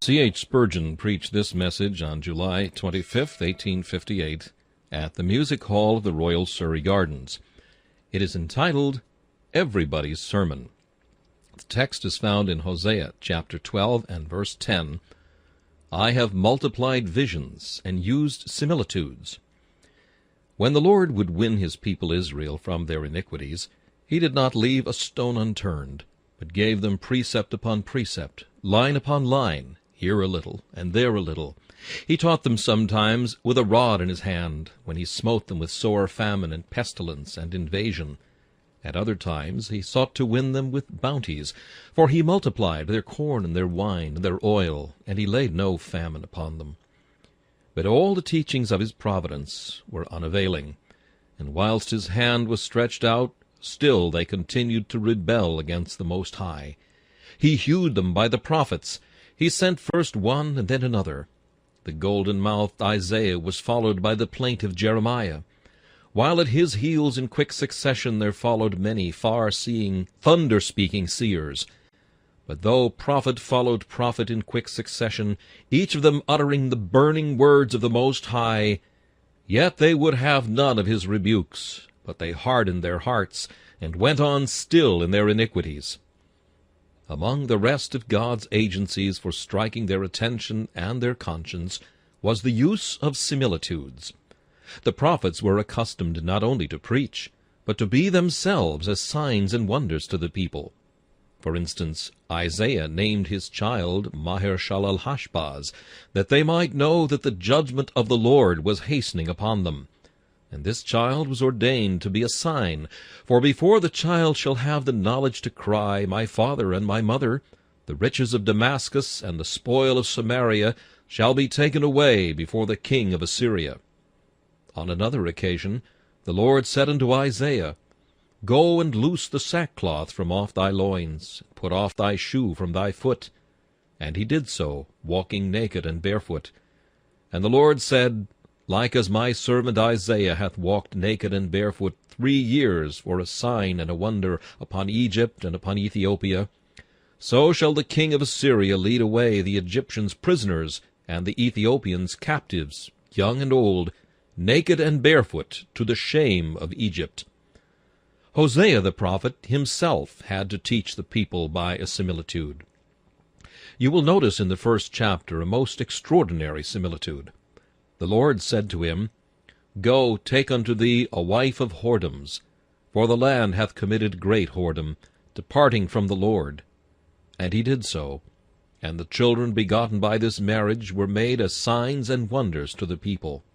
C.H. Spurgeon preached this message on July 25, 1858, at the Music Hall of the Royal Surrey Gardens. It is entitled, Everybody's Sermon. The text is found in Hosea chapter 12 and verse 10. I have multiplied visions and used similitudes. When the Lord would win his people Israel from their iniquities, he did not leave a stone unturned, but gave them precept upon precept, line upon line, here a little, and there a little. He taught them sometimes with a rod in his hand, when he smote them with sore famine and pestilence and invasion. At other times he sought to win them with bounties, for he multiplied their corn and their wine and their oil, and he laid no famine upon them. But all the teachings of his providence were unavailing, and whilst his hand was stretched out, still they continued to rebel against the Most High. He hewed them by the prophets. He sent first one and then another. The golden-mouthed Isaiah was followed by the plaintive Jeremiah, while at his heels in quick succession there followed many far-seeing, thunder-speaking seers. But though prophet followed prophet in quick succession, each of them uttering the burning words of the Most High, yet they would have none of his rebukes, but they hardened their hearts, and went on still in their iniquities. Among the rest of God's agencies for striking their attention and their conscience was the use of similitudes. The prophets were accustomed not only to preach, but to be themselves as signs and wonders to the people. For instance, Isaiah named his child Maher-shalal-Hashbaz, that they might know that the judgment of the Lord was hastening upon them. And this child was ordained to be a sign, for before the child shall have the knowledge to cry, My father and my mother, the riches of Damascus and the spoil of Samaria shall be taken away before the king of Assyria. On another occasion the Lord said unto Isaiah, Go and loose the sackcloth from off thy loins, and put off thy shoe from thy foot. And he did so, walking naked and barefoot. And the Lord said, Like as my servant Isaiah hath walked naked and barefoot 3 years for a sign and a wonder upon Egypt and upon Ethiopia, so shall the king of Assyria lead away the Egyptians prisoners and the Ethiopians captives, young and old, naked and barefoot, to the shame of Egypt. Hosea the prophet himself had to teach the people by a similitude. You will notice in the first chapter a most extraordinary similitude. The Lord said to him, Go, take unto thee a wife of whoredoms, for the land hath committed great whoredom, departing from the Lord. And he did so, and the children begotten by this marriage were made as signs and wonders to the people.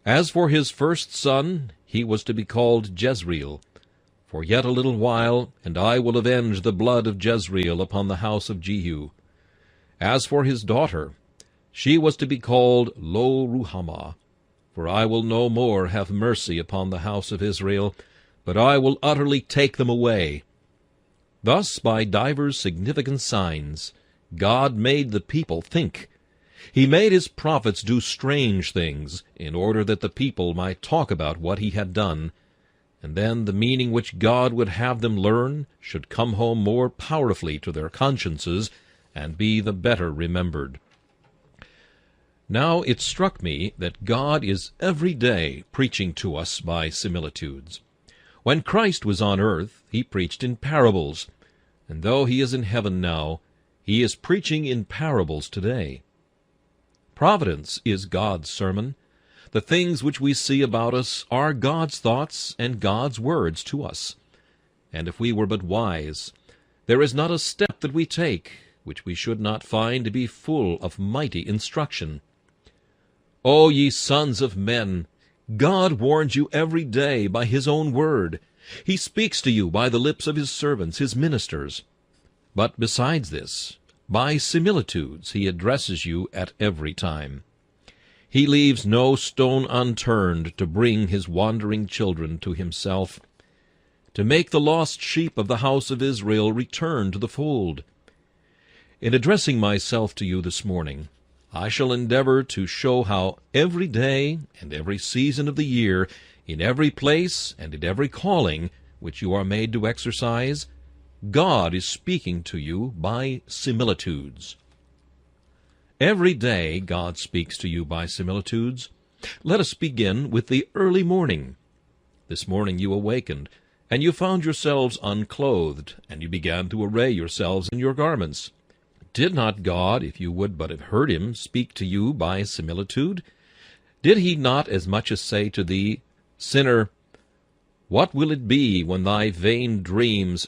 As for his first son, he was to be called Jezreel, for yet a little while, and I will avenge the blood of Jezreel upon the house of Jehu. As for his daughter, she was to be called Lo-ruhamah, for I will no more have mercy upon the house of Israel, but I will utterly take them away. Thus, by divers significant signs, God made the people think. He made his prophets do strange things, in order that the people might talk about what he had done, and then the meaning which God would have them learn should come home more powerfully to their consciences, and be the better remembered. Now it struck me that God is every day preaching to us by similitudes. When Christ was on earth, he preached in parables, and though he is in heaven now, he is preaching in parables today. Providence is God's sermon. The things which we see about us are God's thoughts and God's words to us. And if we were but wise, there is not a step that we take which we should not find to be full of mighty instruction. O ye sons of men, God warns you every day by his own word. He speaks to you by the lips of his servants, his ministers. But besides this, by similitudes he addresses you at every time. He leaves no stone unturned to bring his wandering children to himself, to make the lost sheep of the house of Israel return to the fold. In addressing myself to you this morning, I shall endeavor to show how every day and every season of the year, in every place and in every calling which you are made to exercise, God is speaking to you by similitudes. Every day God speaks to you by similitudes. Let us begin with the early morning. This morning you awakened, and you found yourselves unclothed, and you began to array yourselves in your garments. Did not God, if you would but have heard him, speak to you by similitude? Did he not as much as say to thee, Sinner, what will it be when thy vain dreams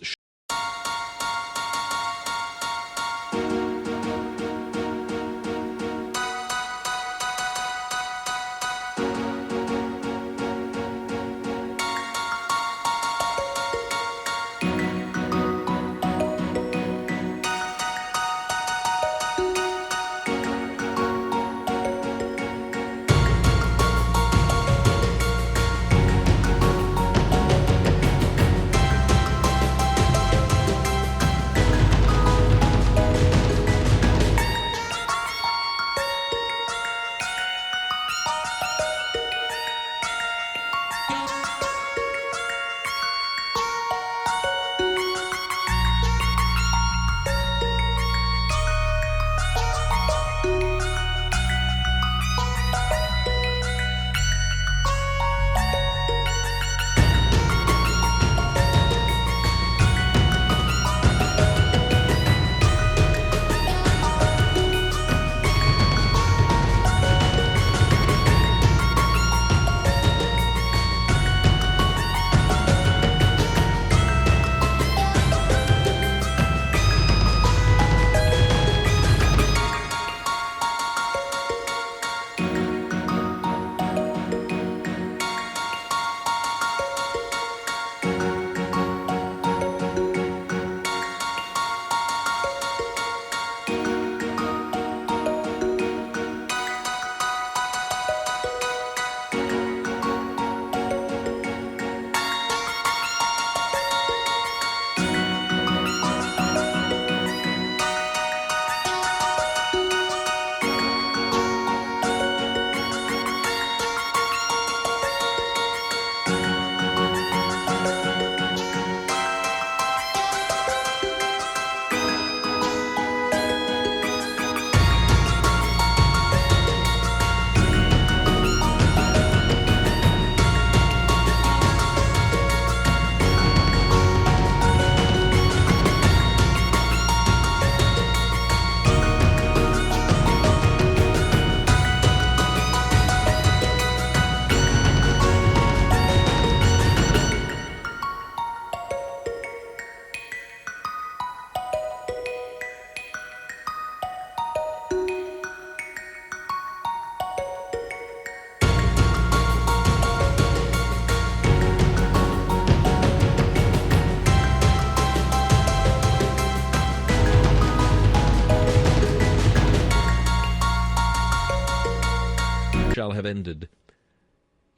shall have ended?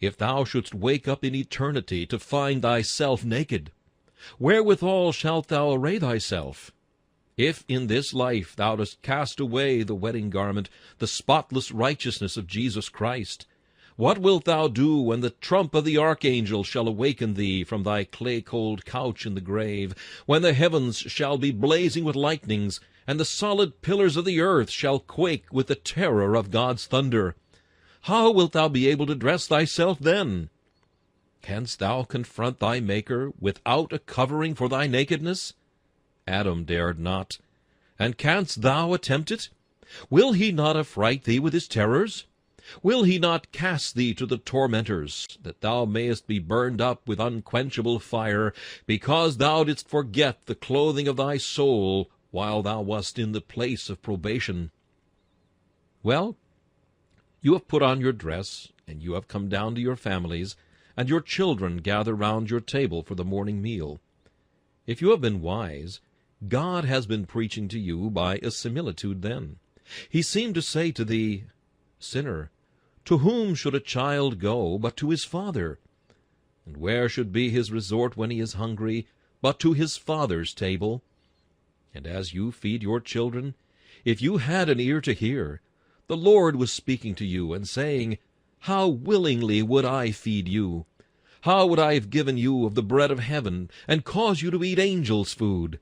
If thou shouldst wake up in eternity to find thyself naked, wherewithal shalt thou array thyself? If in this life thou dost cast away the wedding garment, the spotless righteousness of Jesus Christ, what wilt thou do when the trump of the archangel shall awaken thee from thy clay-cold couch in the grave, when the heavens shall be blazing with lightnings, and the solid pillars of the earth shall quake with the terror of God's thunder? How wilt thou be able to dress thyself then? Canst thou confront thy Maker without a covering for thy nakedness? Adam dared not. And canst thou attempt it? Will he not affright thee with his terrors? Will he not cast thee to the tormentors, that thou mayest be burned up with unquenchable fire, because thou didst forget the clothing of thy soul while thou wast in the place of probation? Well, you have put on your dress, and you have come down to your families, and your children gather round your table for the morning meal. If you have been wise, God has been preaching to you by a similitude then. He seemed to say to thee, Sinner, to whom should a child go but to his father? And where should be his resort when he is hungry but to his father's table? And as you feed your children, if you had an ear to hear, the Lord was speaking to you and saying, How willingly would I feed you! How would I have given you of the bread of heaven, and cause you to eat angels' food?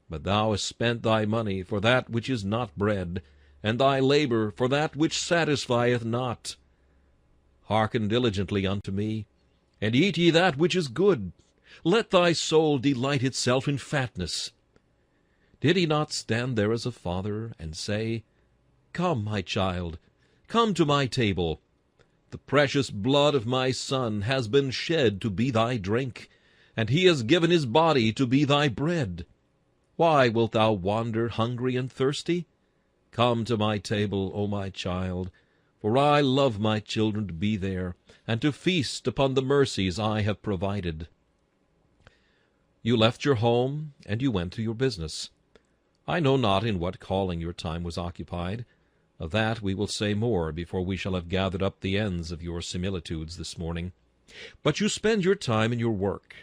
But thou hast spent thy money for that which is not bread, and thy labor for that which satisfieth not. Hearken diligently unto me, and eat ye that which is good. Let thy soul delight itself in fatness. Did he not stand there as a father, and say, Come, my child, come to my table. The precious blood of my Son has been shed to be thy drink, and he has given his body to be thy bread. Why wilt thou wander hungry and thirsty? Come to my table, O my child, for I love my children to be there, and to feast upon the mercies I have provided. You left your home, and you went to your business. I know not in what calling your time was occupied. Of that we will say more before we shall have gathered up the ends of your similitudes this morning. But you spend your time in your work,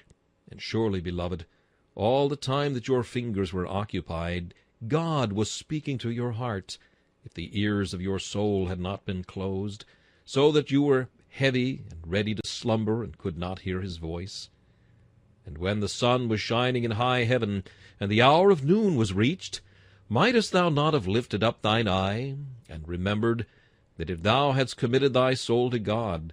and surely, beloved, all the time that your fingers were occupied, God was speaking to your heart, if the ears of your soul had not been closed, so that you were heavy and ready to slumber and could not hear his voice. And when the sun was shining in high heaven, and the hour of noon was reached, mightest thou not have lifted up thine eye, and remembered that if thou hadst committed thy soul to God,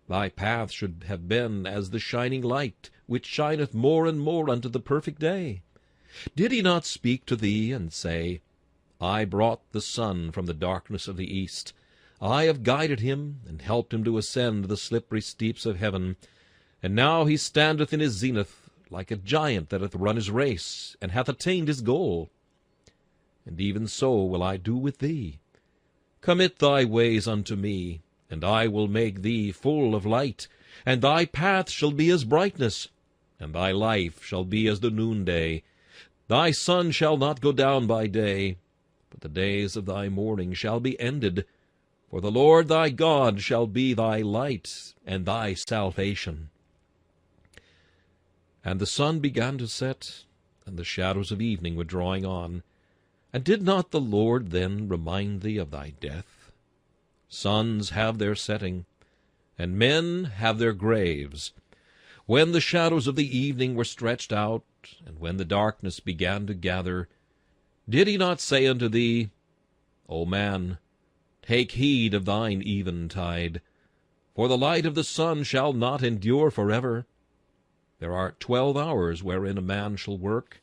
thy path should have been as the shining light, which shineth more and more unto the perfect day? Did he not speak to thee, and say, I brought the sun from the darkness of the east. I have guided him, and helped him to ascend the slippery steeps of heaven. And now he standeth in his zenith, like a giant that hath run his race, and hath attained his goal. And even so will I do with thee. Commit thy ways unto me, and I will make thee full of light, and thy path shall be as brightness, and thy life shall be as the noonday. Thy sun shall not go down by day, but the days of thy mourning shall be ended. For the Lord thy God shall be thy light and thy salvation. And the sun began to set, and the shadows of evening were drawing on. And did not the Lord then remind thee of thy death? Suns have their setting, and men have their graves. When the shadows of the evening were stretched out, and when the darkness began to gather, did he not say unto thee, O man, take heed of thine eventide, for the light of the sun shall not endure forever? There are 12 hours wherein a man shall work,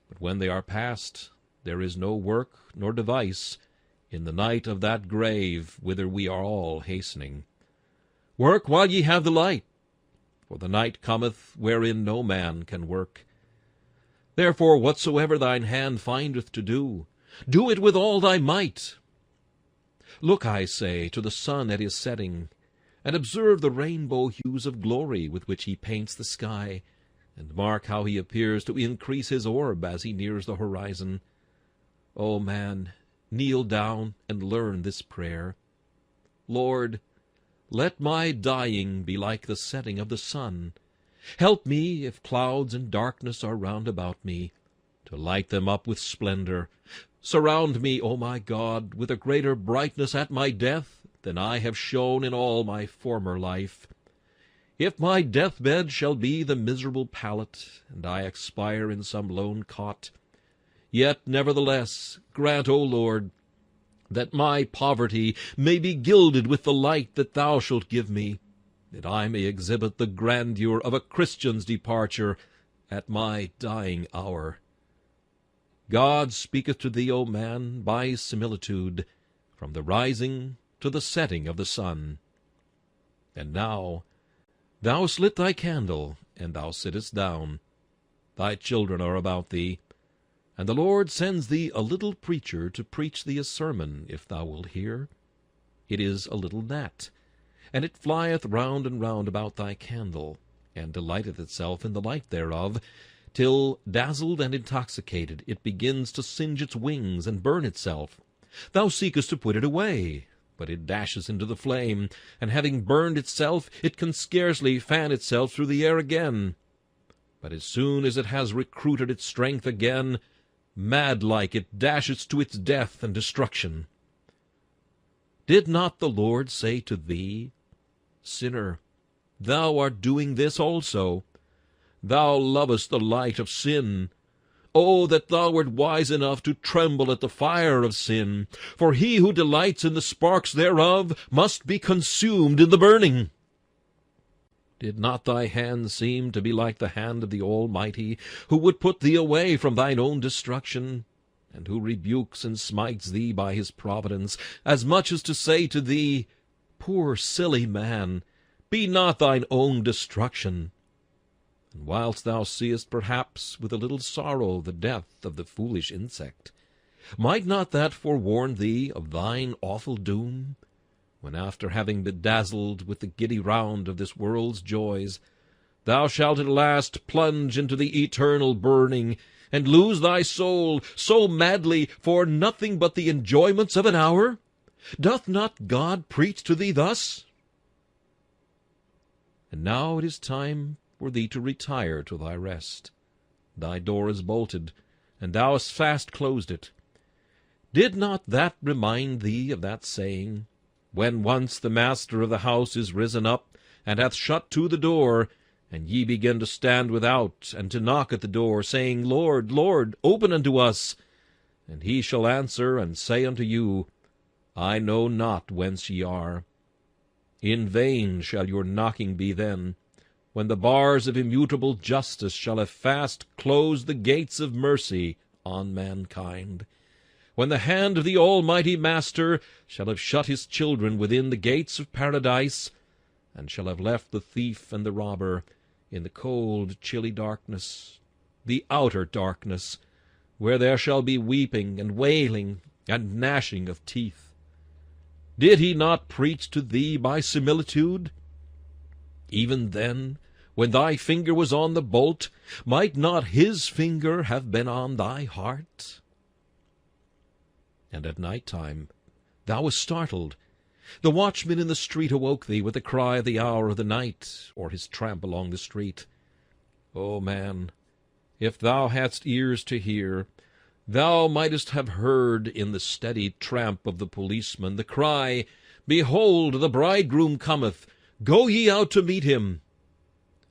but when they are past, there is no work nor device in the night of that grave whither we are all hastening. Work while ye have the light, for the night cometh wherein no man can work. Therefore whatsoever thine hand findeth to do, do it with all thy might. Look, I say, to the sun at his setting, and observe the rainbow hues of glory with which he paints the sky, and mark how he appears to increase his orb as he nears the horizon. O man, kneel down and learn this prayer. Lord, let my dying be like the setting of the sun. Help me, if clouds and darkness are round about me, to light them up with splendor. Surround me, O my God, with a greater brightness at my death than I have shown in all my former life. If my deathbed shall be the miserable pallet, and I expire in some lone cot, yet nevertheless grant, O Lord, that my poverty may be gilded with the light that thou shalt give me, that I may exhibit the grandeur of a Christian's departure at my dying hour. God speaketh to thee, O man, by similitude, from the rising to the setting of the sun. And now thou hast lit thy candle, and thou sittest down. Thy children are about thee, and the Lord sends thee a little preacher to preach thee a sermon, if thou wilt hear. It is a little gnat, and it flieth round and round about thy candle, and delighteth itself in the light thereof, till, dazzled and intoxicated, it begins to singe its wings and burn itself. Thou seekest to put it away, but it dashes into the flame, and having burned itself, it can scarcely fan itself through the air again. But as soon as it has recruited its strength again, mad-like it dashes to its death and destruction. Did not the Lord say to thee, Sinner, thou art doing this also? Thou lovest the light of sin. Oh, that thou wert wise enough to tremble at the fire of sin, for he who delights in the sparks thereof must be consumed in the burning. Did not thy hand seem to be like the hand of the Almighty, who would put thee away from thine own destruction, and who rebukes and smites thee by his providence, as much as to say to thee, Poor silly man, be not thine own destruction? And whilst thou seest perhaps with a little sorrow the death of the foolish insect, might not that forewarn thee of thine awful doom, when after having been dazzled with the giddy round of this world's joys, thou shalt at last plunge into the eternal burning, and lose thy soul so madly for nothing but the enjoyments of an hour? Doth not God preach to thee thus? And now it is time for thee to retire to thy rest. Thy door is bolted, and thou hast fast closed it. Did not that remind thee of that saying, When once the master of the house is risen up, and hath shut to the door, and ye begin to stand without, and to knock at the door, saying, Lord, Lord, open unto us. And he shall answer and say unto you, I know not whence ye are. In vain shall your knocking be then, when the bars of immutable justice shall have fast closed the gates of mercy on mankind, when the hand of the Almighty Master shall have shut his children within the gates of paradise, and shall have left the thief and the robber in the cold, chilly darkness, the outer darkness, where there shall be weeping and wailing and gnashing of teeth. Did he not preach to thee by similitude? Even then, when thy finger was on the bolt, might not his finger have been on thy heart? And at night time thou wast startled. The watchman in the street awoke thee with the cry of the hour of the night, or his tramp along the street. O man, if thou hadst ears to hear, thou mightest have heard in the steady tramp of the policeman the cry, Behold, the bridegroom cometh, go ye out to meet him.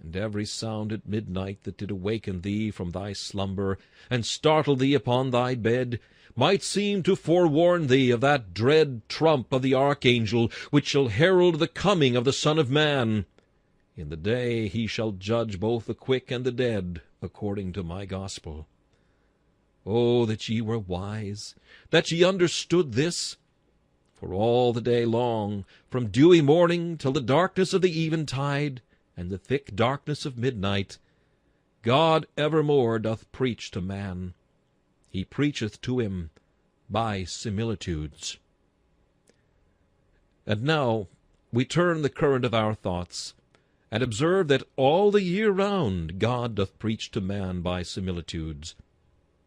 And every sound at midnight that did awaken thee from thy slumber, and startle thee upon thy bed, might seem to forewarn thee of that dread trump of the archangel, which shall herald the coming of the Son of Man. In the day he shall judge both the quick and the dead, according to my gospel. Oh, that ye were wise, that ye understood this! For all the day long, from dewy morning till the darkness of the eventide, and the thick darkness of midnight, God evermore doth preach to man. He preacheth to him by similitudes. And now we turn the current of our thoughts, and observe that all the year round God doth preach to man by similitudes.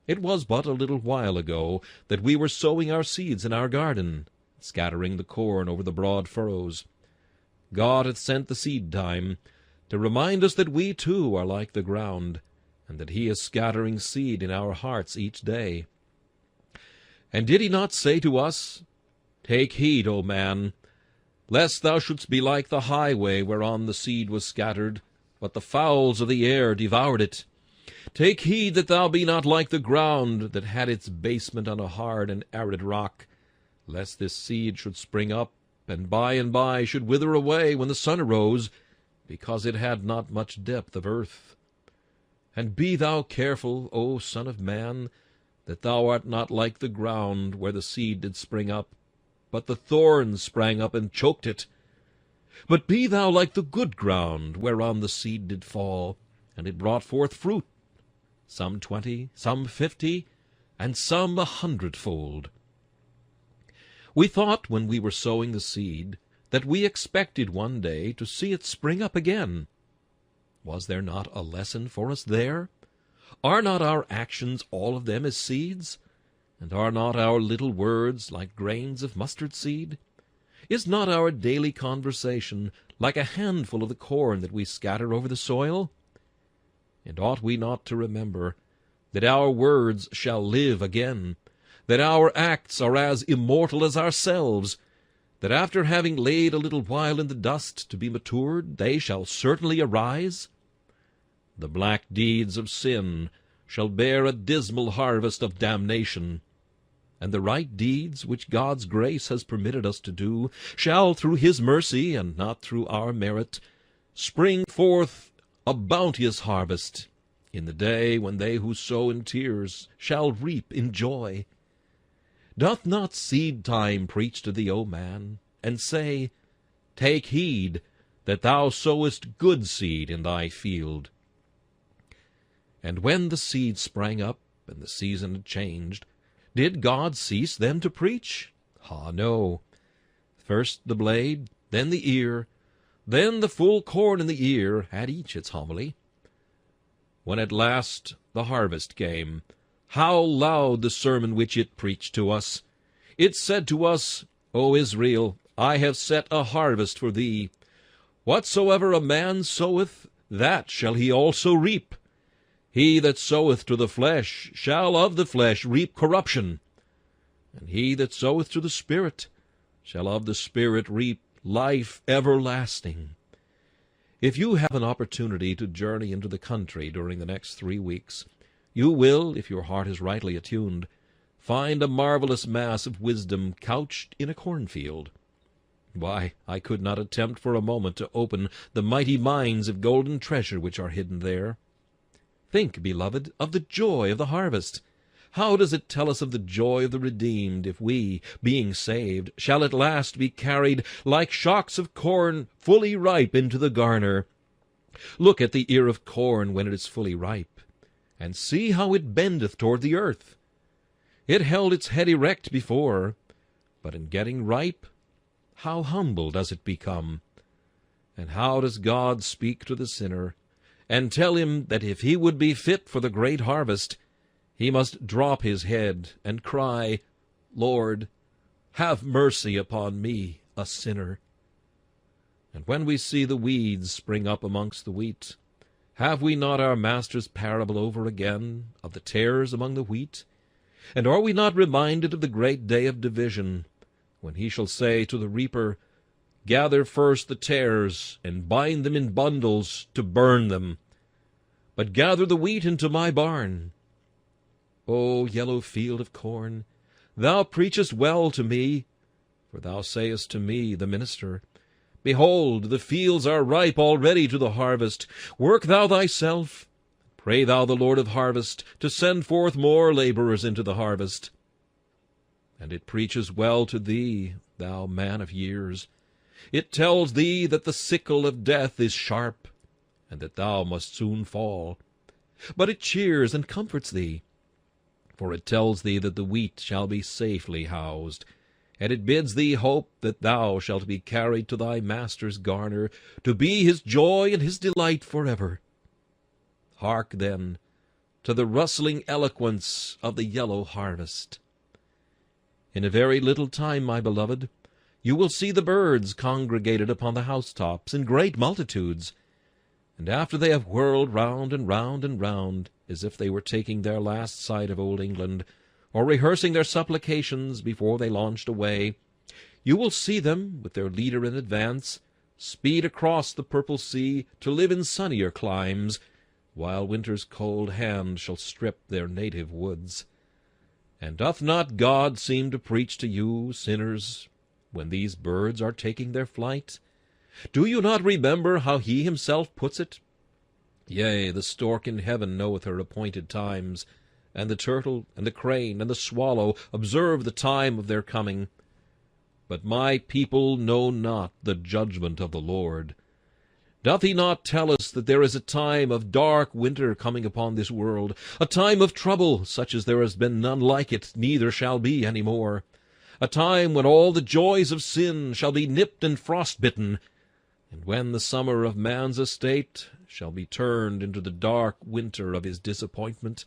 It was but a little while ago that we were sowing our seeds in our garden, scattering the corn over the broad furrows. God hath sent the seed-time to remind us that we too are like the ground, and that he is scattering seed in our hearts each day. And did he not say to us, Take heed, O man, lest thou shouldst be like the highway whereon the seed was scattered, but the fowls of the air devoured it. Take heed that thou be not like the ground that had its basement on a hard and arid rock, lest this seed should spring up, and by should wither away when the sun arose, because it had not much depth of earth. And be thou careful, O son of man, that thou art not like the ground where the seed did spring up, but the thorns sprang up and choked it. But be thou like the good ground whereon the seed did fall, and it brought forth fruit, some 20, some 50, and some 100-fold. We thought when we were sowing the seed that we expected one day to see it spring up again. Was there not a lesson for us there? Are not our actions all of them as seeds? And are not our little words like grains of mustard seed? Is not our daily conversation like a handful of the corn that we scatter over the soil? And ought we not to remember that our words shall live again, that our acts are as immortal as ourselves, that after having laid a little while in the dust to be matured, they shall certainly arise? The black deeds of sin shall bear a dismal harvest of damnation. And the right deeds which God's grace has permitted us to do shall, through his mercy, and not through our merit, spring forth a bounteous harvest in the day when they who sow in tears shall reap in joy. Doth not seed time preach to thee, O man, and say, Take heed that thou sowest good seed in thy field? And when the seed sprang up, and the season had changed, did God cease then to preach? Ah, no. First the blade, then the ear, then the full corn in the ear had each its homily. When at last the harvest came, how loud the sermon which it preached to us! It said to us, O Israel, I have set a harvest for thee. Whatsoever a man soweth, that shall he also reap. He that soweth to the flesh shall of the flesh reap corruption, and he that soweth to the Spirit shall of the Spirit reap life everlasting. If you have an opportunity to journey into the country during the next 3 weeks, you will, if your heart is rightly attuned, find a marvelous mass of wisdom couched in a cornfield. Why, I could not attempt for a moment to open the mighty mines of golden treasure which are hidden there. Think, beloved, of the joy of the harvest. How does it tell us of the joy of the redeemed, if we, being saved, shall at last be carried like shocks of corn fully ripe into the garner? Look at the ear of corn when it is fully ripe, and see how it bendeth toward the earth. It held its head erect before, but in getting ripe, how humble does it become? And how does God speak to the sinner, and tell him that if he would be fit for the great harvest, he must drop his head and cry, Lord, have mercy upon me, a sinner. And when we see the weeds spring up amongst the wheat, have we not our Master's parable over again of the tares among the wheat? And are we not reminded of the great day of division, when he shall say to the reaper, Gather first the tares, and bind them in bundles to burn them, but gather the wheat into my barn. O yellow field of corn, thou preachest well to me, for thou sayest to me, the minister, Behold, the fields are ripe already to the harvest. Work thou thyself. Pray thou the Lord of harvest to send forth more laborers into the harvest. And it preaches well to thee, thou man of years. It tells thee that the sickle of death is sharp, and that thou must soon fall. But it cheers and comforts thee, for it tells thee that the wheat shall be safely housed, and it bids thee hope that thou shalt be carried to thy Master's garner, to be his joy and his delight forever. Hark, then, to the rustling eloquence of the yellow harvest. In a very little time, my beloved, you will see the birds congregated upon the housetops in great multitudes, and after they have whirled round and round and round, as if they were taking their last sight of old England, or rehearsing their supplications before they launched away, you will see them, with their leader in advance, speed across the purple sea to live in sunnier climes, while winter's cold hand shall strip their native woods. And doth not God seem to preach to you, sinners, when these birds are taking their flight? Do you not remember how he himself puts it? Yea, the stork in heaven knoweth her appointed times, and the turtle, and the crane, and the swallow observe the time of their coming. But my people know not the judgment of the Lord. Doth he not tell us that there is a time of dark winter coming upon this world, a time of trouble, such as there has been none like it, neither shall be any more, a time when all the joys of sin shall be nipped and frostbitten, and when the summer of man's estate shall be turned into the dark winter of his disappointment?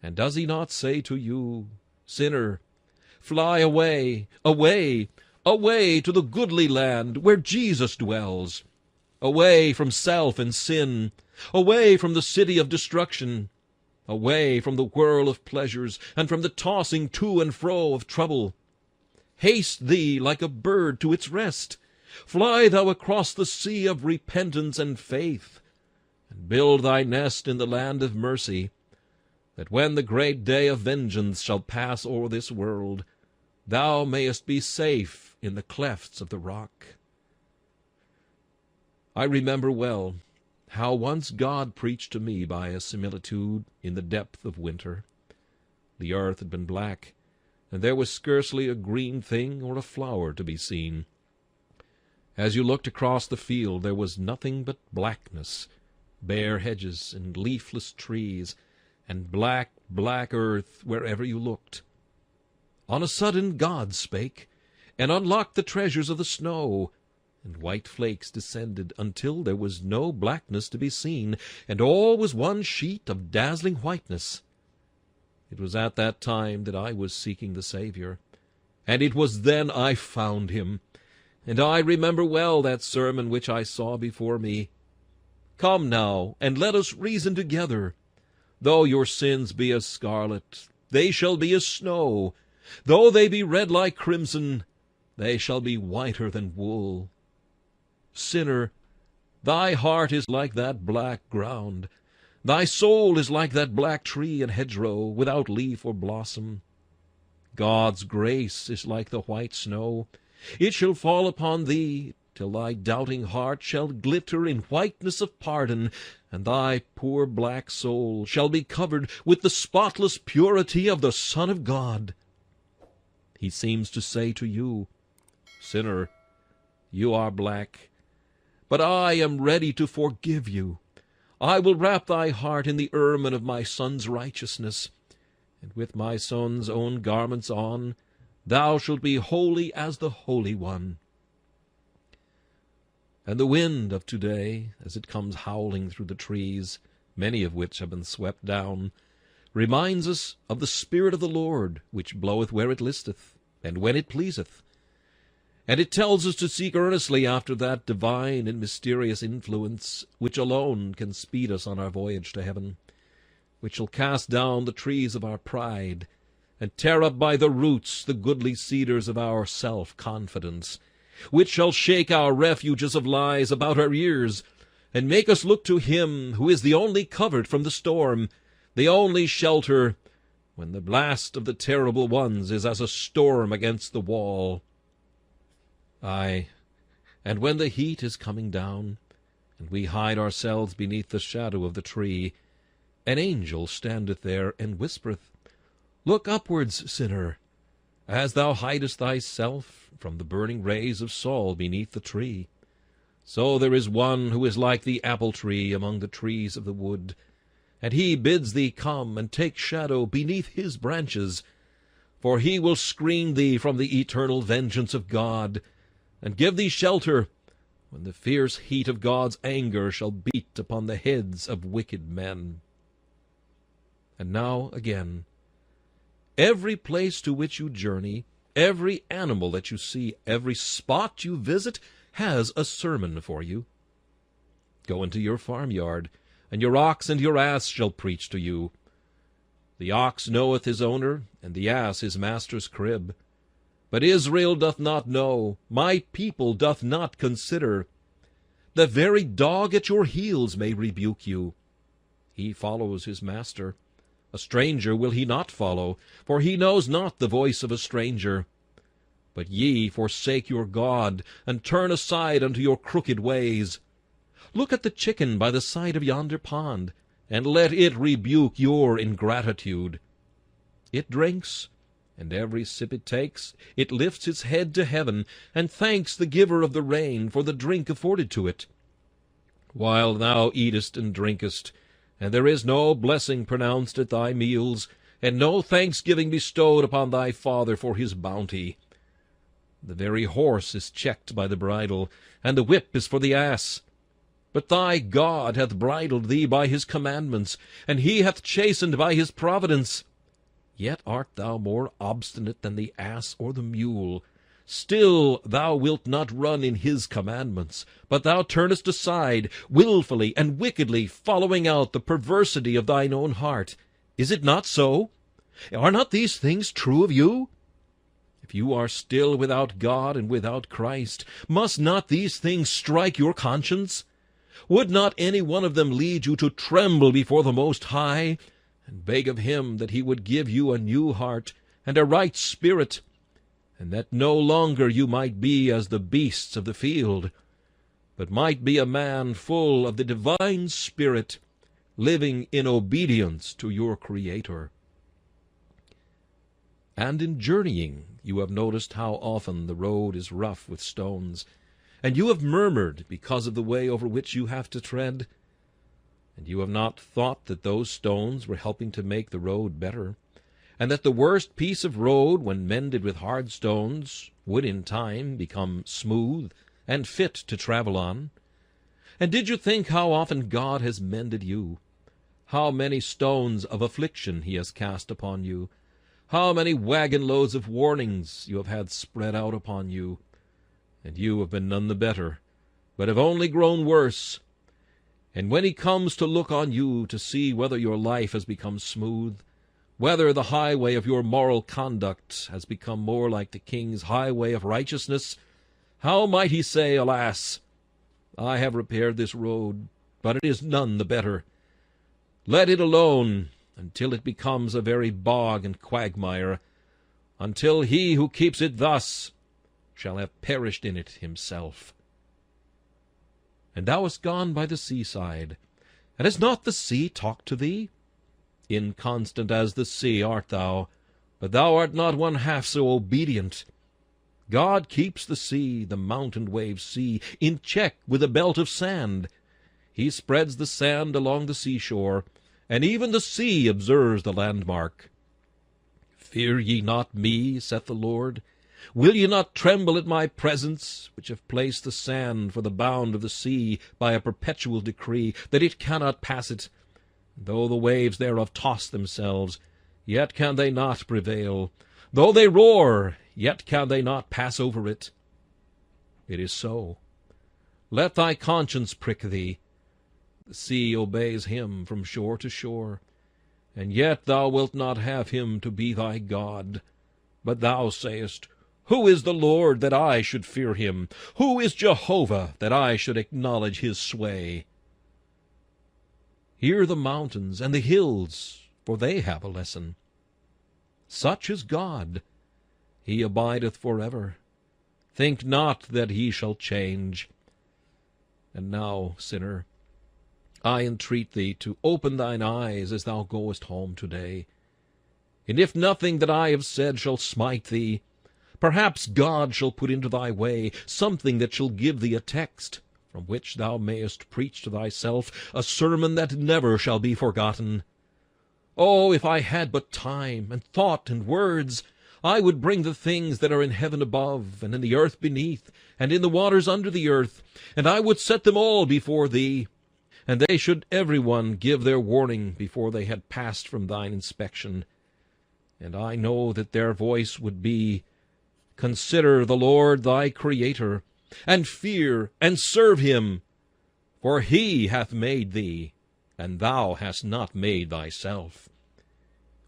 And does he not say to you, Sinner, fly away, away, away to the goodly land where Jesus dwells, away from self and sin, away from the city of destruction, away from the whirl of pleasures, and from the tossing to and fro of trouble? Haste thee like a bird to its rest. Fly thou across the sea of repentance and faith, and build thy nest in the land of mercy, that when the great day of vengeance shall pass o'er this world, thou mayest be safe in the clefts of the rock. I remember well how once God preached to me by a similitude in the depth of winter. The earth had been black, and there was scarcely a green thing or a flower to be seen. As you looked across the field, there was nothing but blackness, bare hedges and leafless trees, and black, black earth wherever you looked. On a sudden God spake, and unlocked the treasures of the snow, and white flakes descended until there was no blackness to be seen, and all was one sheet of dazzling whiteness. It was at that time that I was seeking the Savior, and it was then I found him. And I remember well that sermon which I saw before me. Come now, and let us reason together. Though your sins be as scarlet, they shall be as snow. Though they be red like crimson, they shall be whiter than wool. Sinner, thy heart is like that black ground. Thy soul is like that black tree and hedgerow, without leaf or blossom. God's grace is like the white snow. It shall fall upon thee, till thy doubting heart shall glitter in whiteness of pardon, and thy poor black soul shall be covered with the spotless purity of the Son of God. He seems to say to you, Sinner, you are black, but I am ready to forgive you. I will wrap thy heart in the ermine of my Son's righteousness, and with my Son's own garments on, thou shalt be holy as the Holy One. And the wind of today, as it comes howling through the trees, many of which have been swept down, reminds us of the Spirit of the Lord, which bloweth where it listeth, and when it pleaseth. And it tells us to seek earnestly after that divine and mysterious influence which alone can speed us on our voyage to heaven, which shall cast down the trees of our pride, and tear up by the roots the goodly cedars of our self-confidence, which shall shake our refuges of lies about our ears, and make us look to him who is the only covert from the storm, the only shelter, when the blast of the terrible ones is as a storm against the wall. Aye, and when the heat is coming down, and we hide ourselves beneath the shadow of the tree, an angel standeth there and whispereth, Look upwards, sinner, as thou hidest thyself from the burning rays of Saul beneath the tree. So there is one who is like the apple tree among the trees of the wood, and he bids thee come and take shadow beneath his branches, for he will screen thee from the eternal vengeance of God, and give thee shelter when the fierce heat of God's anger shall beat upon the heads of wicked men. And now again, every place to which you journey, every animal that you see, every spot you visit, has a sermon for you. Go into your farmyard, and your ox and your ass shall preach to you. The ox knoweth his owner, and the ass his master's crib. But Israel doth not know, my people doth not consider. The very dog at your heels may rebuke you. He follows his master. A stranger will he not follow, for he knows not the voice of a stranger. But ye forsake your God, and turn aside unto your crooked ways. Look at the chicken by the side of yonder pond, and let it rebuke your ingratitude. It drinks, and every sip it takes, it lifts its head to heaven, and thanks the giver of the rain for the drink afforded to it. While thou eatest and drinkest, and there is no blessing pronounced at thy meals, and no thanksgiving bestowed upon thy Father for his bounty. The very horse is checked by the bridle, and the whip is for the ass. But thy God hath bridled thee by his commandments, and he hath chastened by his providence. Yet art thou more obstinate than the ass or the mule. Still thou wilt not run in his commandments, but thou turnest aside, wilfully and wickedly following out the perversity of thine own heart. Is it not so? Are not these things true of you? If you are still without God and without Christ, must not these things strike your conscience? Would not any one of them lead you to tremble before the Most High, and beg of him that he would give you a new heart and a right spirit, and that no longer you might be as the beasts of the field, but might be a man full of the divine Spirit, living in obedience to your Creator. And in journeying you have noticed how often the road is rough with stones, and you have murmured because of the way over which you have to tread. And you have not thought that those stones were helping to make the road better, and that the worst piece of road, when mended with hard stones, would in time become smooth and fit to travel on? And did you think how often God has mended you? How many stones of affliction he has cast upon you? How many wagon loads of warnings you have had spread out upon you? And you have been none the better, but have only grown worse. And when he comes to look on you to see whether your life has become smooth, whether the highway of your moral conduct has become more like the King's highway of righteousness, how might he say, Alas, I have repaired this road, but it is none the better. Let it alone until it becomes a very bog and quagmire, until he who keeps it thus shall have perished in it himself. And thou hast gone by the seaside, and has not the sea talked to thee? Inconstant as the sea art thou, but thou art not one half so obedient. God keeps the sea, the mountain waves see, in check with a belt of sand. He spreads the sand along the seashore, and even the sea observes the landmark. Fear ye not me, saith the Lord? Will ye not tremble at my presence, which have placed the sand for the bound of the sea by a perpetual decree, that it cannot pass it? Though the waves thereof toss themselves, yet can they not prevail. Though they roar, yet can they not pass over it. It is so. Let thy conscience prick thee. The sea obeys him from shore to shore, and yet thou wilt not have him to be thy God. But thou sayest, Who is the Lord, that I should fear him? Who is Jehovah, that I should acknowledge his sway? Hear the mountains and the hills, for they have a lesson. Such is God. He abideth forever. Think not that he shall change. And now, sinner, I entreat thee to open thine eyes as thou goest home today. And if nothing that I have said shall smite thee, perhaps God shall put into thy way something that shall give thee a text, from which thou mayest preach to thyself a sermon that never shall be forgotten. Oh, if I had but time, and thought, and words, I would bring the things that are in heaven above, and in the earth beneath, and in the waters under the earth, and I would set them all before thee, and they should every one give their warning before they had passed from thine inspection. And I know that their voice would be, Consider the Lord thy Creator, and fear and serve him, for he hath made thee, and thou hast not made thyself.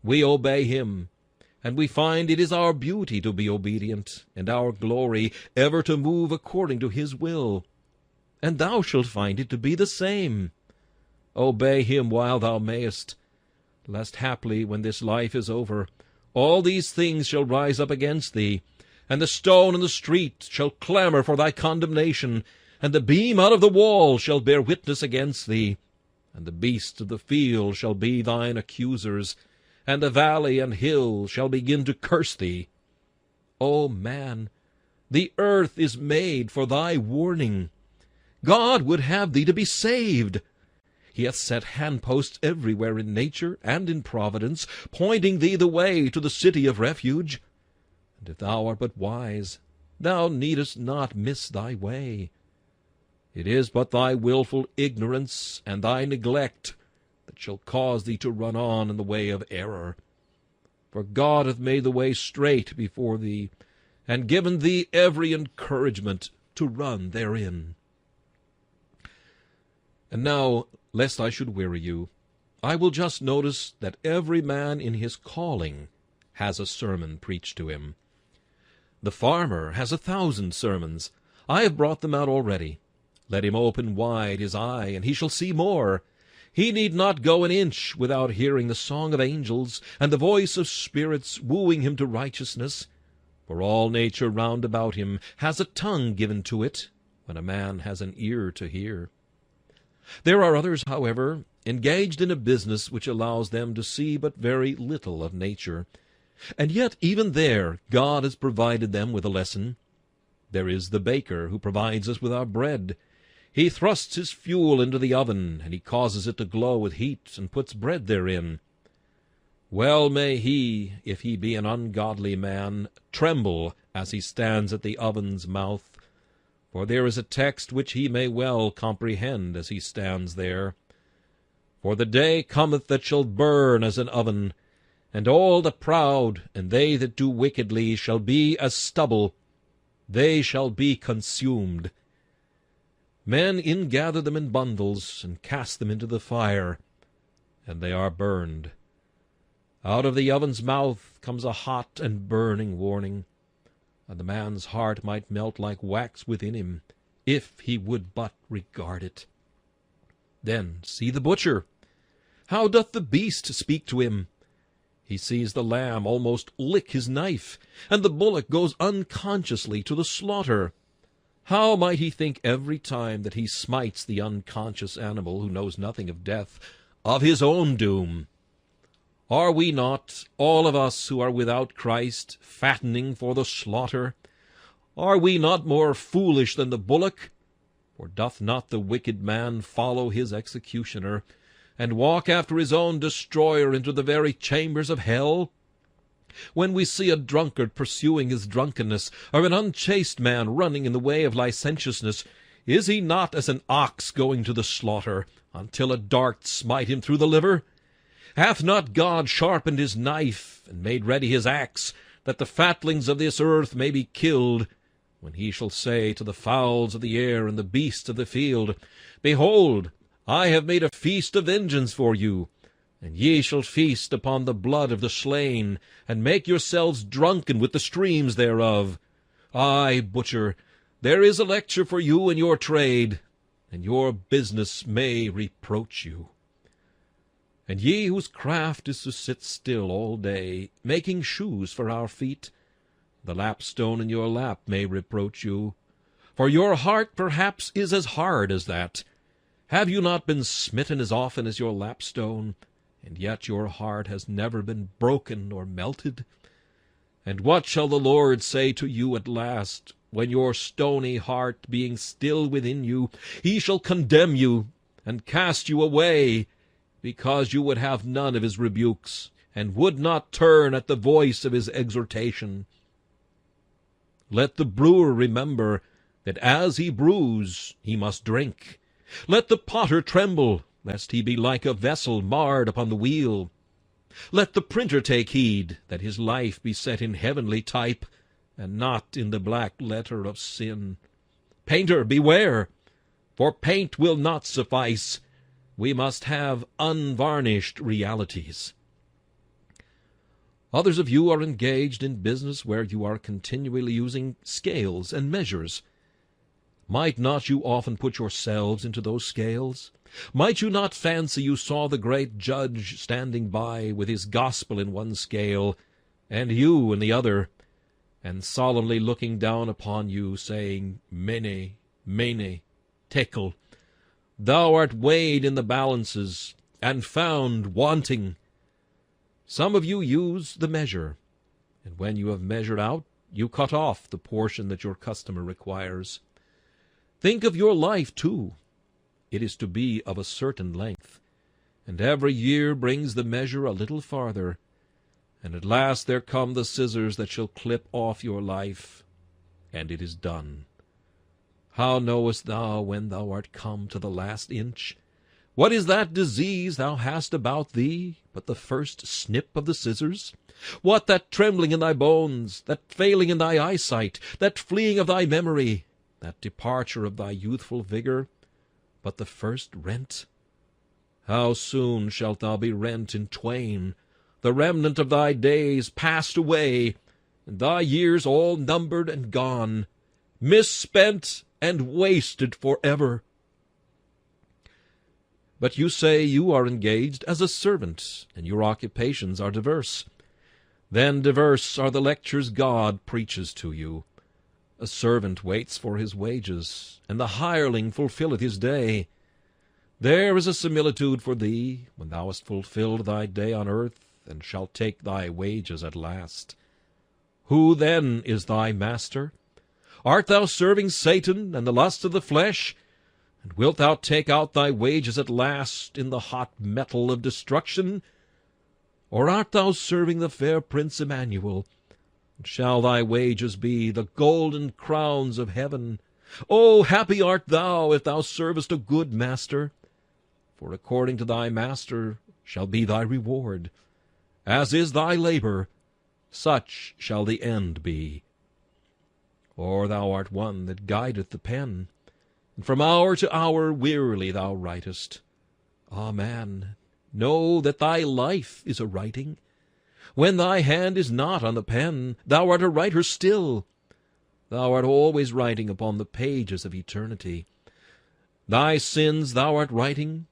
We obey him, and we find it is our beauty to be obedient, and our glory ever to move according to his will. And thou shalt find it to be the same. Obey him while thou mayest, lest haply, when this life is over, all these things shall rise up against thee, and the stone in the street shall clamor for thy condemnation, and the beam out of the wall shall bear witness against thee, and the beasts of the field shall be thine accusers, and the valley and hill shall begin to curse thee. O man, the earth is made for thy warning. God would have thee to be saved. He hath set handposts everywhere in nature and in providence, pointing thee the way to the city of refuge. And if thou art but wise, thou needest not miss thy way. It is but thy wilful ignorance and thy neglect that shall cause thee to run on in the way of error. For God hath made the way straight before thee, and given thee every encouragement to run therein. And now, lest I should weary you, I will just notice that every man in his calling has a sermon preached to him. The farmer has 1,000 sermons. I have brought them out already. Let him open wide his eye, and he shall see more. He need not go an inch without hearing the song of angels and the voice of spirits wooing him to righteousness. For all nature round about him has a tongue given to it, when a man has an ear to hear. There are others, however, engaged in a business which allows them to see but very little of nature. And yet even there God has provided them with a lesson. There is the baker who provides us with our bread. He thrusts his fuel into the oven, and he causes it to glow with heat, and puts bread therein. Well may he, if he be an ungodly man, tremble as he stands at the oven's mouth, for there is a text which he may well comprehend as he stands there. For the day cometh that shall burn as an oven, and all the proud and they that do wickedly shall be as stubble, they shall be consumed. Men ingather them in bundles, and cast them into the fire, and they are burned. Out of the oven's mouth comes a hot and burning warning, and the man's heart might melt like wax within him, if he would but regard it. Then see the butcher. How doth the beast speak to him? He sees the lamb almost lick his knife, and the bullock goes unconsciously to the slaughter. How might he think every time that he smites the unconscious animal who knows nothing of death, of his own doom? Are we not, all of us who are without Christ, fattening for the slaughter? Are we not more foolish than the bullock? For doth not the wicked man follow his executioner, and walk after his own destroyer into the very chambers of hell? When we see a drunkard pursuing his drunkenness, or an unchaste man running in the way of licentiousness, is he not as an ox going to the slaughter, until a dart smite him through the liver? Hath not God sharpened his knife, and made ready his axe, that the fatlings of this earth may be killed, when he shall say to the fowls of the air and the beasts of the field, Behold, I have made a feast of vengeance for you, and ye shall feast upon the blood of the slain, and make yourselves drunken with the streams thereof. Ay, butcher, there is a lecture for you in your trade, and your business may reproach you. And ye whose craft is to sit still all day, making shoes for our feet, the lapstone in your lap may reproach you. For your heart perhaps is as hard as that. Have you not been smitten as often as your lapstone, and yet your heart has never been broken or melted? And what shall the Lord say to you at last, when your stony heart being still within you, he shall condemn you, and cast you away, because you would have none of his rebukes, and would not turn at the voice of his exhortation? Let the brewer remember that as he brews he must drink. Let the potter tremble, lest he be like a vessel marred upon the wheel. Let the printer take heed that his life be set in heavenly type, and not in the black letter of sin. Painter, beware, for paint will not suffice. We must have unvarnished realities. Others of you are engaged in business where you are continually using scales and measures. Might not you often put yourselves into those scales? Might you not fancy you saw the great judge standing by with his gospel in one scale, and you in the other, and solemnly looking down upon you, saying, Mene, mene, tekel, thou art weighed in the balances, and found wanting. Some of you use the measure, and when you have measured out, you cut off the portion that your customer requires. Think of your life, too. It is to be of a certain length, and every year brings the measure a little farther, and at last there come the scissors that shall clip off your life, and it is done. How knowest thou when thou art come to the last inch? What is that disease thou hast about thee but the first snip of the scissors? What that trembling in thy bones, that failing in thy eyesight, that fleeing of thy memory, that departure of thy youthful vigor, but the first rent? How soon shalt thou be rent in twain, the remnant of thy days passed away, and thy years all numbered and gone, misspent and wasted forever? But you say you are engaged as a servant, and your occupations are diverse. Then diverse are the lectures God preaches to you. A servant waits for his wages, and the hireling fulfilleth his day. There is a similitude for thee, when thou hast fulfilled thy day on earth, and shalt take thy wages at last. Who then is thy master? Art thou serving Satan and the lust of the flesh? And wilt thou take out thy wages at last in the hot metal of destruction? Or art thou serving the fair Prince Emmanuel? And shall thy wages be the golden crowns of heaven? O happy art thou if thou servest a good master! For according to thy master shall be thy reward. As is thy labor, such shall the end be. Or thou art one that guideth the pen, and from hour to hour wearily thou writest. Ah, man, know that thy life is a writing. When thy hand is not on the pen, thou art a writer still. Thou art always writing upon the pages of eternity. Thy sins thou art writing,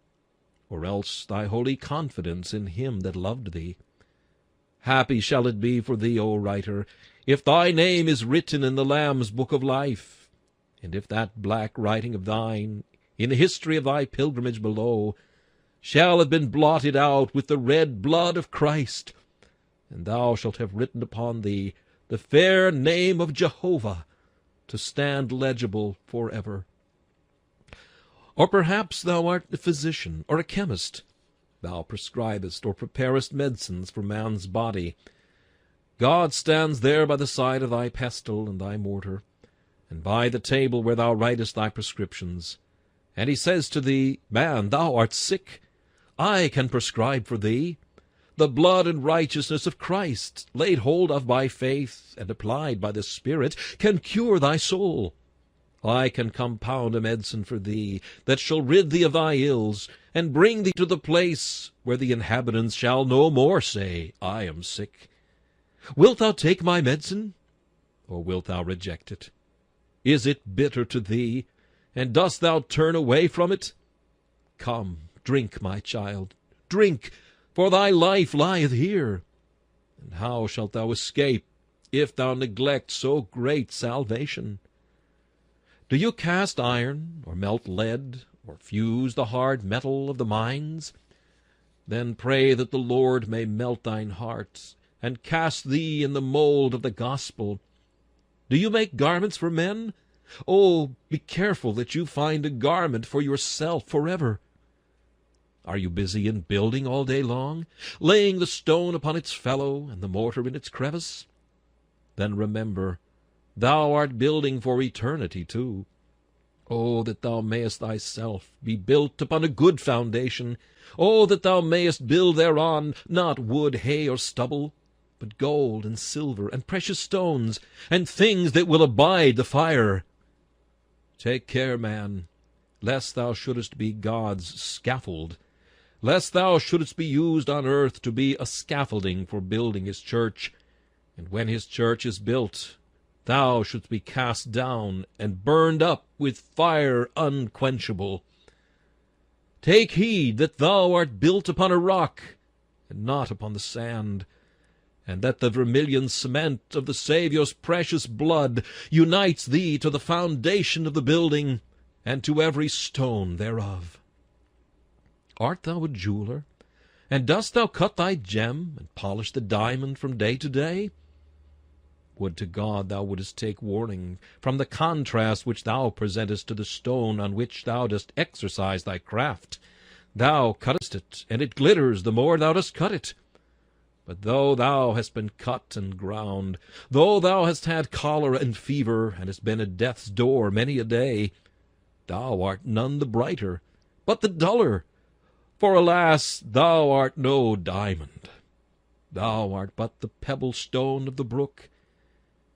or else thy holy confidence in him that loved thee. Happy shall it be for thee, O writer, if thy name is written in the Lamb's book of life, and if that black writing of thine, in the history of thy pilgrimage below, shall have been blotted out with the red blood of Christ, and thou shalt have written upon thee the fair name of Jehovah, to stand legible forever. Or perhaps thou art a physician or a chemist. Thou prescribest or preparest medicines for man's body. God stands there by the side of thy pestle and thy mortar, and by the table where thou writest thy prescriptions. And he says to thee, Man, thou art sick. I can prescribe for thee. The blood and righteousness of Christ, laid hold of by faith and applied by the Spirit, can cure thy soul. I can compound a medicine for thee, that shall rid thee of thy ills, and bring thee to the place where the inhabitants shall no more say, I am sick. Wilt thou take my medicine, or wilt thou reject it? Is it bitter to thee, and dost thou turn away from it? Come, drink, my child, drink, for thy life lieth here. And how shalt thou escape, if thou neglect so great salvation? Do you cast iron, or melt lead, or fuse the hard metal of the mines? Then pray that the Lord may melt thine heart, and cast thee in the mold of the gospel. Do you make garments for men? Oh, be careful that you find a garment for yourself forever. Are you busy in building all day long, laying the stone upon its fellow and the mortar in its crevice? Then remember, thou art building for eternity too. Oh, that thou mayest thyself be built upon a good foundation. Oh, that thou mayest build thereon not wood, hay, or stubble, but gold and silver and precious stones, and things that will abide the fire. Take care, man, lest thou shouldest be God's scaffold, lest thou shouldest be used on earth to be a scaffolding for building his church, and when his church is built, thou shouldst be cast down and burned up with fire unquenchable. Take heed that thou art built upon a rock, and not upon the sand, and that the vermilion cement of the Saviour's precious blood unites thee to the foundation of the building, and to every stone thereof. Art thou a jeweler, and dost thou cut thy gem, and polish the diamond from day to day? Would to God thou wouldest take warning from the contrast which thou presentest to the stone on which thou dost exercise thy craft. Thou cuttest it, and it glitters the more thou dost cut it. But though thou hast been cut and ground, though thou hast had cholera and fever, and hast been at death's door many a day, thou art none the brighter, but the duller. For, alas, thou art no diamond. Thou art but the pebble stone of the brook.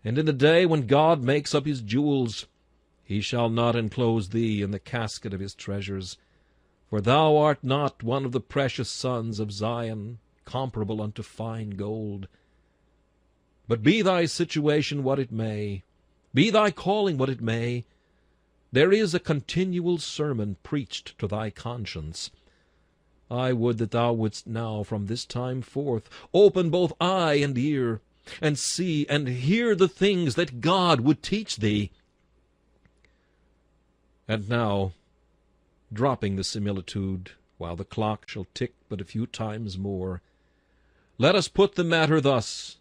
And in the day when God makes up his jewels, he shall not enclose thee in the casket of his treasures. For thou art not one of the precious sons of Zion, comparable unto fine gold. But be thy situation what it may, be thy calling what it may, there is a continual sermon preached to thy conscience, I would that thou wouldst now from this time forth open both eye and ear, and see and hear the things that God would teach thee. And now, dropping the similitude, while the clock shall tick but a few times more, let us put the matter thus: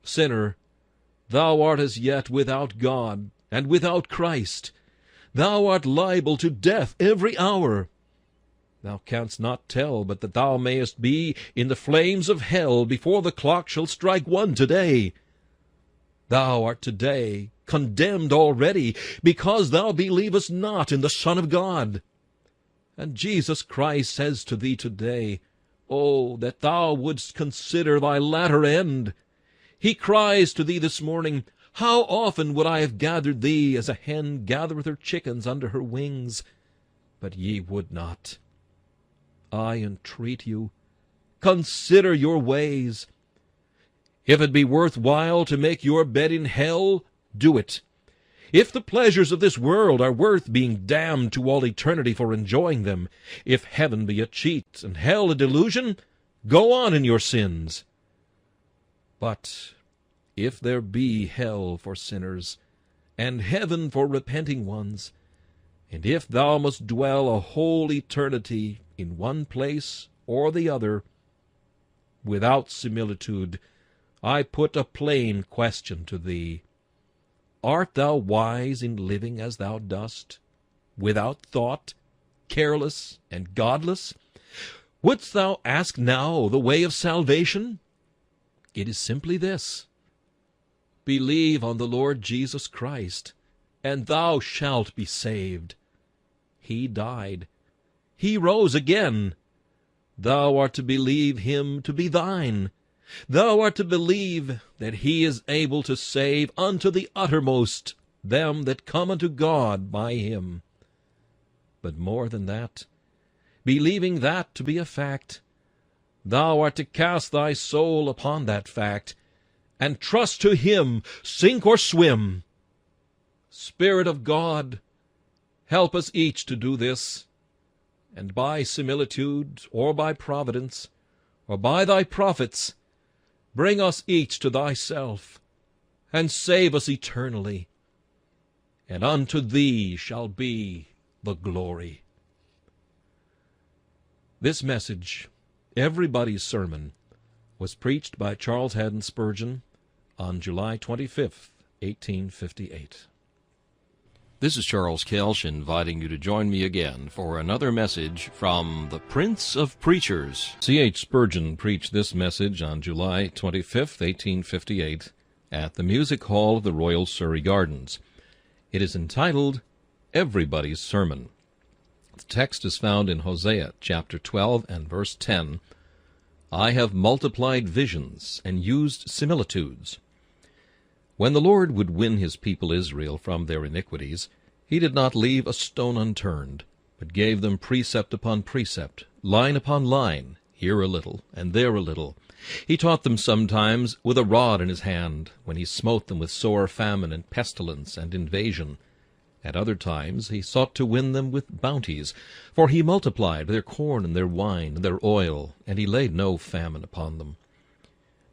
Sinner, thou art as yet without God and without Christ. Thou art liable to death every hour. Thou canst not tell but that thou mayest be in the flames of hell before the clock shall strike 1 today. Thou art today condemned already, because thou believest not in the Son of God. And Jesus Christ says to thee today, Oh, that thou wouldst consider thy latter end! He cries to thee this morning, How often would I have gathered thee, as a hen gathereth her chickens under her wings? But ye would not. I entreat you, consider your ways. If it be worth while to make your bed in hell, do it. If the pleasures of this world are worth being damned to all eternity for enjoying them, if heaven be a cheat and hell a delusion, go on in your sins. But if there be hell for sinners, and heaven for repenting ones, and if thou must dwell a whole eternity in one place or the other, without similitude, I put a plain question to thee. Art thou wise in living as thou dost, without thought, careless and godless? Wouldst thou ask now the way of salvation? It is simply this: believe on the Lord Jesus Christ, and thou shalt be saved. He died. He rose again. Thou art to believe him to be thine. Thou art to believe that he is able to save unto the uttermost them that come unto God by him. But more than that, believing that to be a fact, thou art to cast thy soul upon that fact, and trust to him, sink or swim. Spirit of God, help us each to do this, and by similitude, or by providence, or by thy prophets, bring us each to thyself, and save us eternally, and unto thee shall be the glory. This message, Everybody's Sermon, was preached by Charles Haddon Spurgeon on July 25th, 1858. This is Charles Kelsch inviting you to join me again for another message from the Prince of Preachers. C.H. Spurgeon preached this message on July 25th, 1858, at the Music Hall of the Royal Surrey Gardens. It is entitled, Everybody's Sermon. The text is found in Hosea chapter 12 and verse 10. I have multiplied visions and used similitudes. When the Lord would win his people Israel from their iniquities, he did not leave a stone unturned, but gave them precept upon precept, line upon line, here a little, and there a little. He taught them sometimes with a rod in his hand, when he smote them with sore famine and pestilence and invasion. At other times he sought to win them with bounties, for he multiplied their corn and their wine and their oil, and he laid no famine upon them.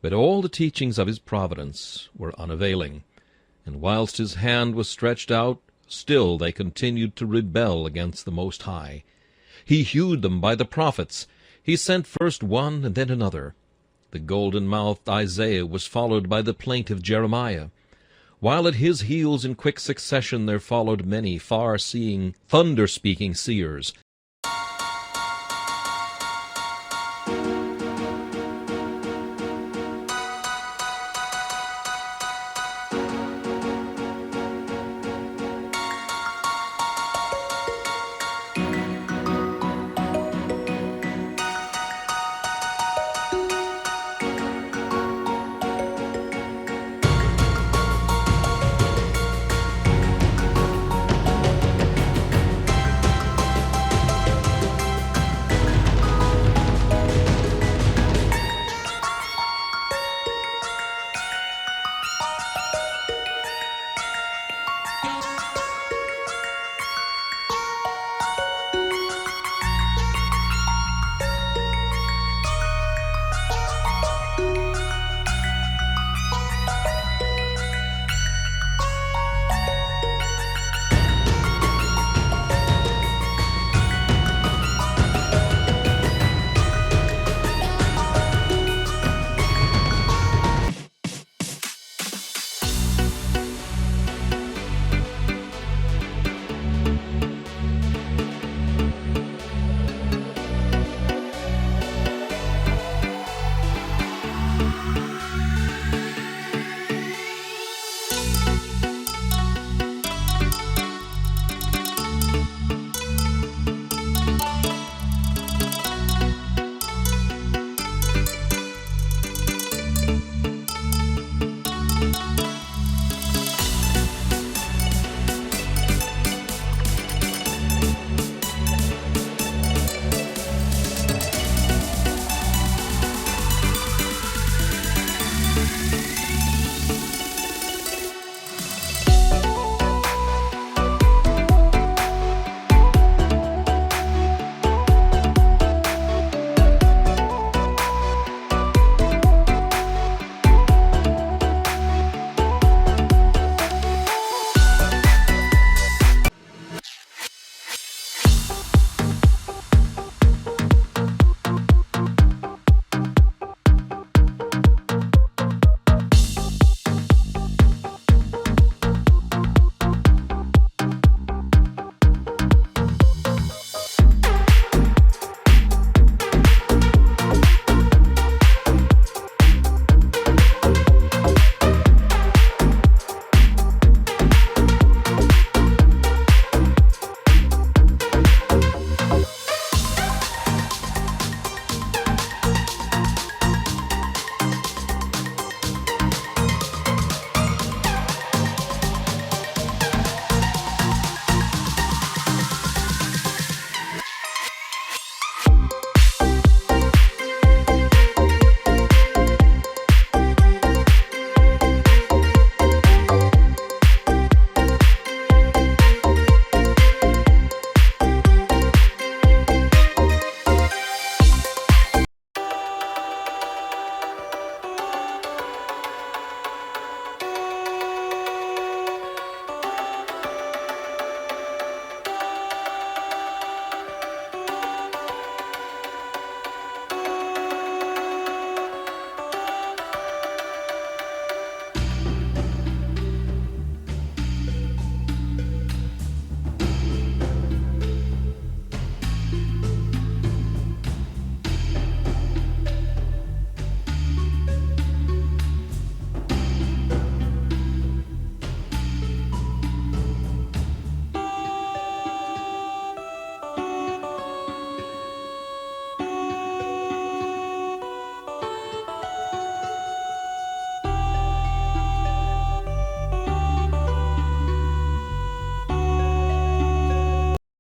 But all the teachings of his providence were unavailing, and whilst his hand was stretched out, still they continued to rebel against the Most High. He hewed them by the prophets. He sent first one and then another. The golden-mouthed Isaiah was followed by the plaintive Jeremiah, while at his heels in quick succession there followed many far-seeing, thunder-speaking seers,